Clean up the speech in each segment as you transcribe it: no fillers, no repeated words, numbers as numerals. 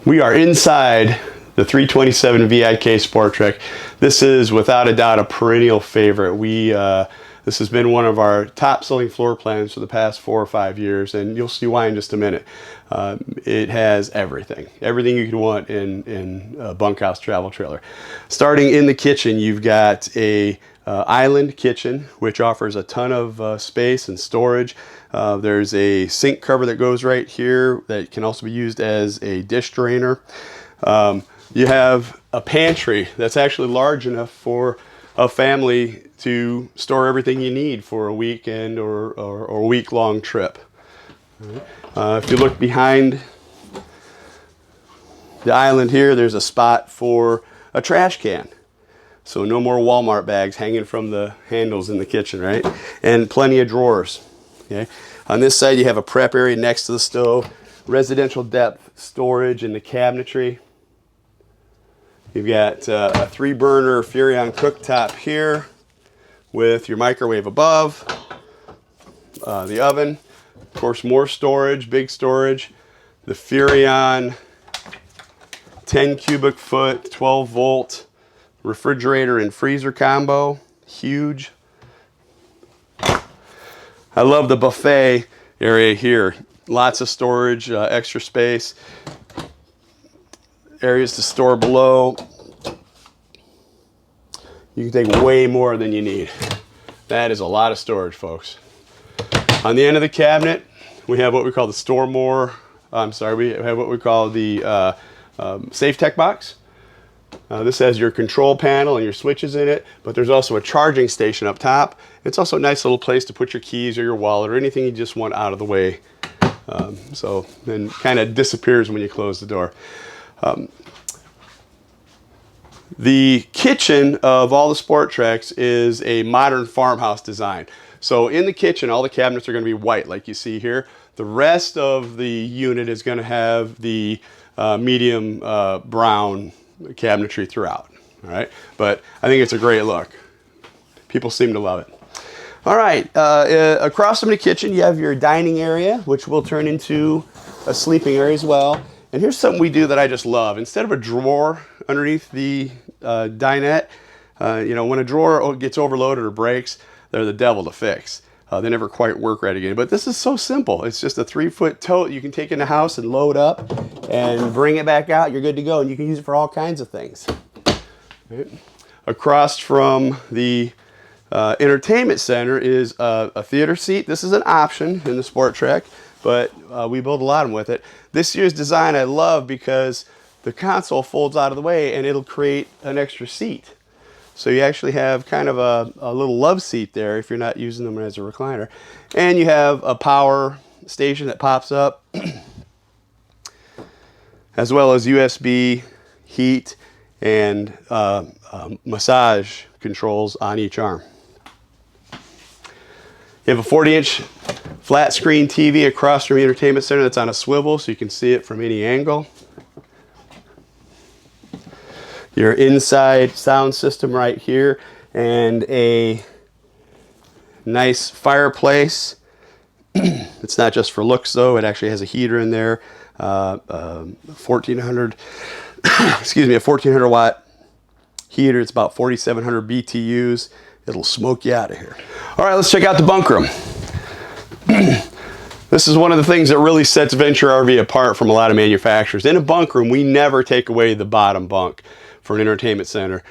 We are inside the 327VIK SportTrek. This is without a doubt a perennial favorite. This has been one of our top selling floor plans for the past 4 or 5 years, and you'll see why in just a minute. It has everything you could want in a bunkhouse travel trailer. Starting in the kitchen, you've got a island kitchen, which offers a ton of space and storage. There's a sink cover that goes right here that can also be used as a dish drainer. You have a pantry that's actually large enough for a family to store everything you need for a weekend or a week-long trip. If you look behind the island here, there's a spot for a trash can. So no more Walmart bags hanging from the handles in the kitchen, right? And plenty of drawers. Okay. On this side, you have a prep area next to the stove, residential depth storage in the cabinetry. You've got a 3-burner Furrion cooktop here with your microwave above, the oven, of course more storage, big storage, the Furrion 10 cubic foot, 12 volt refrigerator and freezer combo, huge. I love the buffet area here. Lots of storage, extra space, areas to store below. You can take way more than you need. That is a lot of storage, folks. On the end of the cabinet, we have what we call the we have what we call the Safe Tech box. This has your control panel and your switches in it, but there's also a charging station up top. It's also a nice little place to put your keys or your wallet or anything you just want out of the way. So then kind of disappears when you close the door. The kitchen of all the SportTreks is a modern farmhouse design. So in the kitchen, all the cabinets are going to be white like you see here. The rest of the unit is going to have the medium brown cabinetry throughout. All right, but I think it's a great look. People seem to love it. All right, across from the kitchen, you have your dining area, which will turn into a sleeping area as well. And here's something we do that I just love. Instead of a drawer underneath the dinette, when a drawer gets overloaded or breaks, they're the devil to fix. They never quite work right again. But this is so simple. It's just a 3-foot tote you can take in the house and load up and bring it back out. You're good to go. And you can use it for all kinds of things. Right. Across from the entertainment center is a theater seat. This is an option in the SportTrek, but we build a lot of them with it. This year's design I love because the console folds out of the way and it'll create an extra seat. So you actually have kind of a little love seat there if you're not using them as a recliner. And you have a power station that pops up, as well as USB, heat, and massage controls on each arm. You have a 40-inch flat screen TV across from the entertainment center that's on a swivel so you can see it from any angle. Your inside sound system right here, and a nice fireplace. It's not just for looks though, it actually has a heater in there. 1400 excuse me, a 1400 watt heater. It's about 4700 BTUs. It'll smoke you out of here. All right, let's check out the bunk room. This is one of the things that really sets Venture RV apart from a lot of manufacturers. In a bunk room, we never take away the bottom bunk for an entertainment center.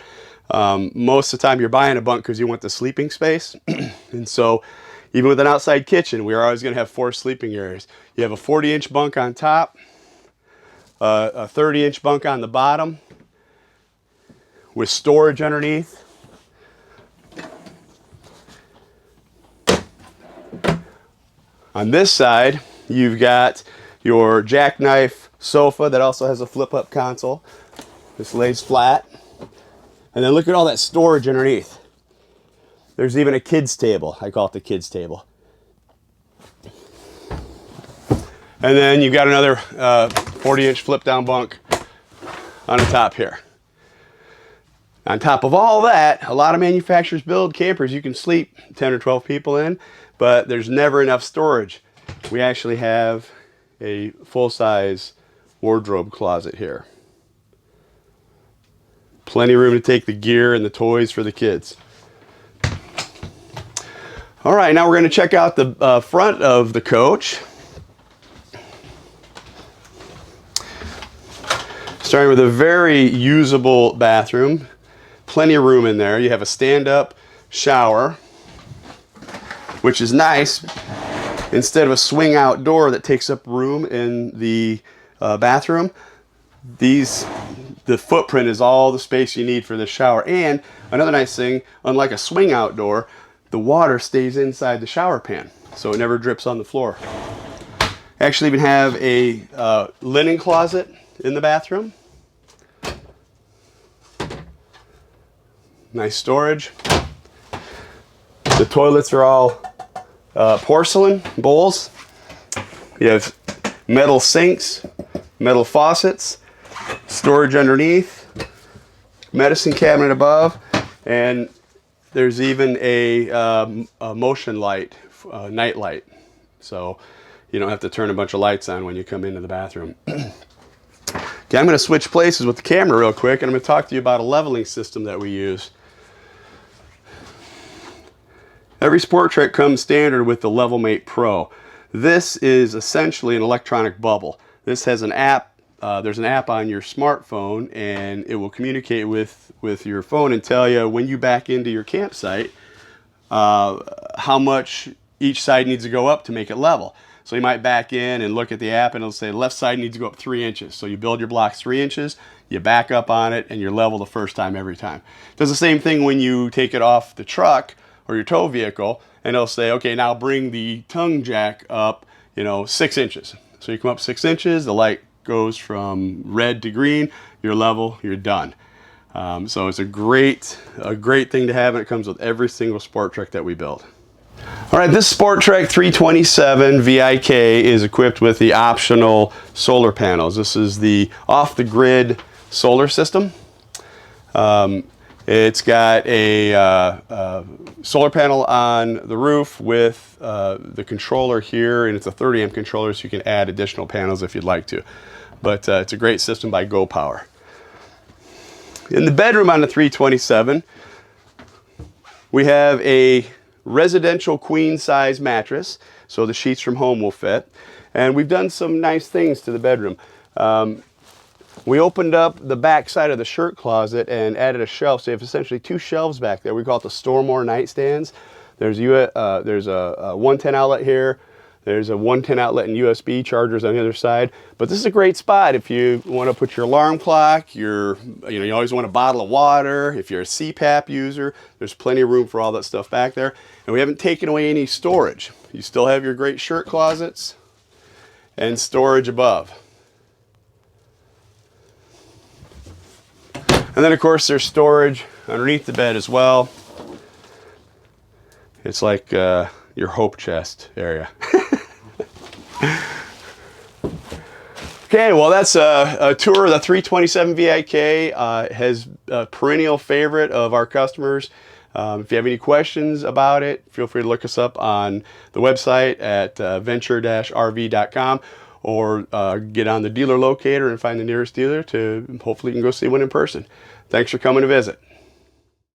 Most of the time you're buying a bunk because you want the sleeping space. And so even with an outside kitchen, we are always going to have 4 sleeping areas. You have a 40-inch bunk on top, a 30-inch bunk on the bottom with storage underneath. On this side, you've got your jackknife sofa that also has a flip-up console. This lays flat. And then look at all that storage underneath. There's even a kids table. I call it the kids table. And then you've got another 40-inch flip-down bunk on the top here. On top of all that, a lot of manufacturers build campers you can sleep 10 or 12 people in, but there's never enough storage. We actually have a full-size wardrobe closet here. Plenty of room to take the gear and the toys for the kids. All right, now we're going to check out the front of the coach. Starting with a very usable bathroom. Plenty of room in there. You have a stand-up shower, which is nice. Instead of a swing-out door that takes up room in the bathroom, the footprint is all the space you need for the shower. And another nice thing, unlike a swing-out door, the water stays inside the shower pan, so it never drips on the floor. Actually even have a linen closet in the bathroom. Nice storage. The toilets are all porcelain bowls. You have metal sinks, metal faucets, storage underneath, medicine cabinet above, and there's even a motion light, night light, so you don't have to turn a bunch of lights on when you come into the bathroom. Okay, I'm going to switch places with the camera real quick, and I'm going to talk to you about a leveling system that we use. Every SportTrek comes standard with the LevelMate Pro. This is essentially an electronic bubble. This has an app. There's an app on your smartphone, and it will communicate with your phone and tell you when you back into your campsite how much each side needs to go up to make it level. So you might back in and look at the app, and it'll say the left side needs to go up 3 inches. So you build your blocks 3 inches, you back up on it, and you're level the first time every time. It does the same thing when you take it off the truck or your tow vehicle, and it'll say, okay, now bring the tongue jack up, 6 inches. So you come up 6 inches, the light goes from red to green, you're level, you're done. So it's a great thing to have, and it comes with every single SportTrek that we build. All right, this SportTrek 327VIK is equipped with the optional solar panels. This is the off-the-grid solar system. It's got a solar panel on the roof with the controller here, and it's a 30 amp controller, so you can add additional panels if you'd like to. But it's a great system by Go Power. In the bedroom on the 327, we have a residential queen size mattress, so the sheets from home will fit. And we've done some nice things to the bedroom. We opened up the back side of the shirt closet and added a shelf, so you have essentially 2 shelves back there. We call it the Store More nightstands. There's a 110 outlet here. There's a 110 outlet and USB chargers on the other side. But this is a great spot if you want to put your alarm clock, you always want a bottle of water. If you're a CPAP user, there's plenty of room for all that stuff back there. And we haven't taken away any storage. You still have your great shirt closets and storage above. And then of course there's storage underneath the bed as well. It's like your hope chest area. Okay, well that's a tour of the 327VIK. Has a perennial favorite of our customers. If you have any questions about it, feel free to look us up on the website at venture-rv.com, or get on the dealer locator and find the nearest dealer to hopefully you can go see one in person. Thanks for coming to visit.